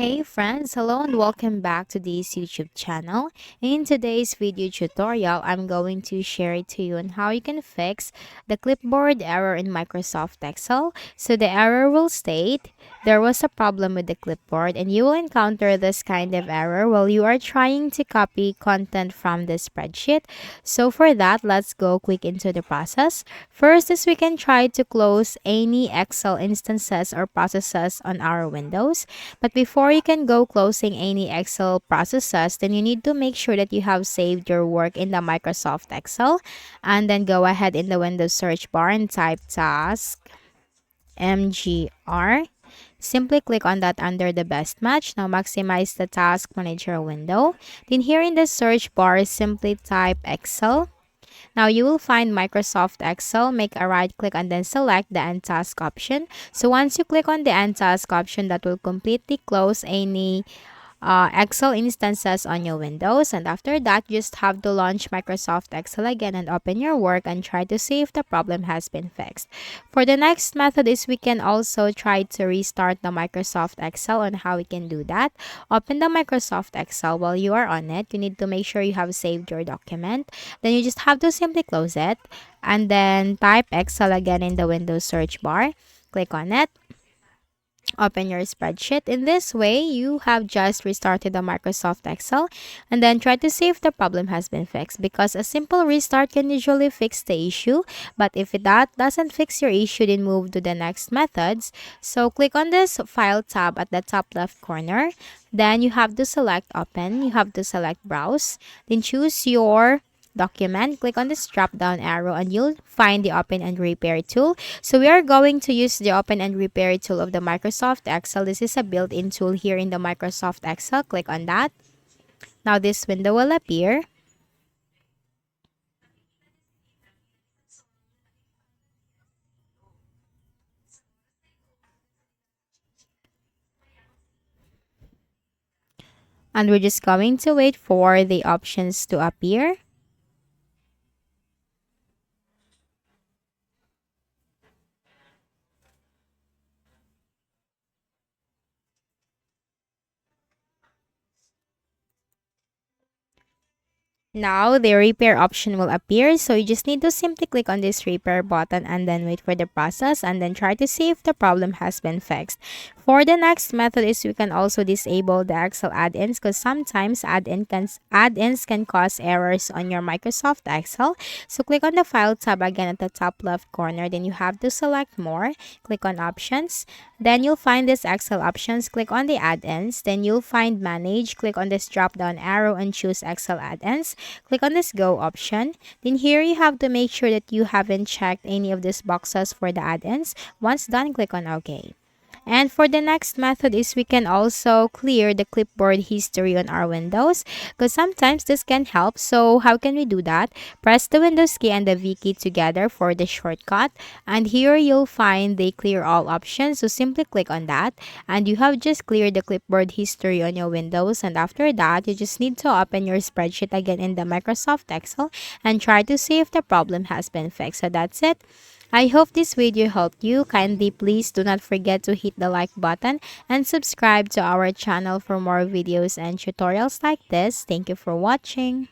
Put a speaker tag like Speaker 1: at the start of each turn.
Speaker 1: Hey friends, hello and welcome back to this YouTube channel. In today's video tutorial, I'm going to share it to you on how you can fix the clipboard error in Microsoft Excel. So the error will state, there was a problem with the clipboard and you will encounter this kind of error while you are trying to copy content from the spreadsheet. So for that, let's go quick into the process. First is we can try to close any Excel instances or processes on our Windows. But before you can go closing any Excel processes, then you need to make sure that you have saved your work in the Microsoft Excel. And then go ahead in the Windows search bar and type task MGR. Simply click on that under the best match. Now maximize the task manager window. Then here in the search bar, simply type Excel. Now you will find Microsoft Excel. Make a right click and then select the End Task option. So once you click on the End Task option, that will completely close any Excel instances on your Windows. And after that, you just have to launch Microsoft Excel again and open your work and try to see if the problem has been fixed. For the next method is we can also try to restart the Microsoft Excel. On how we can do that. Open the Microsoft Excel. While you are on it, you need to make sure you have saved your document. Then you just have to simply close it and then type Excel again in the Windows search bar. Click on it. Open your spreadsheet. In this way, you have just restarted the Microsoft Excel and then try to see if the problem has been fixed, because a simple restart can usually fix the issue. But if that doesn't fix your issue, then move to the next methods. So click on this file tab at the top left corner. Then you have to select open. You have to select browse. Then choose your document. Click on this drop down arrow and you'll find the open and repair tool. So we are going to use the open and repair tool of the Microsoft Excel. This is a built-in tool here in the Microsoft Excel. Click on that. Now this window will appear. And we're just going to wait for the options to appear. Now, the repair option will appear, so you just need to simply click on this repair button and then wait for the process and then try to see if the problem has been fixed. For the next method is you can also disable the Excel add-ins, because sometimes add-ins can cause errors on your Microsoft Excel. So click on the File tab again at the top left corner, then you have to select More, click on Options. Then you'll find this Excel options, click on the add-ins, then you'll find Manage, click on this drop-down arrow and choose Excel add-ins. Click on this Go option. Then here you have to make sure that you haven't checked any of these boxes for the add-ins. Once done, click on OK. And for the next method is we can also clear the clipboard history on our Windows, because sometimes this can help. So how can we do that? Press the Windows key and the V key together for the shortcut. And here you'll find the clear all option. So simply click on that and you have just cleared the clipboard history on your Windows. And after that, you just need to open your spreadsheet again in the Microsoft Excel and try to see if the problem has been fixed. So that's it. I hope this video helped you. Kindly please do not forget to hit the like button and subscribe to our channel for more videos and tutorials like this. Thank you for watching.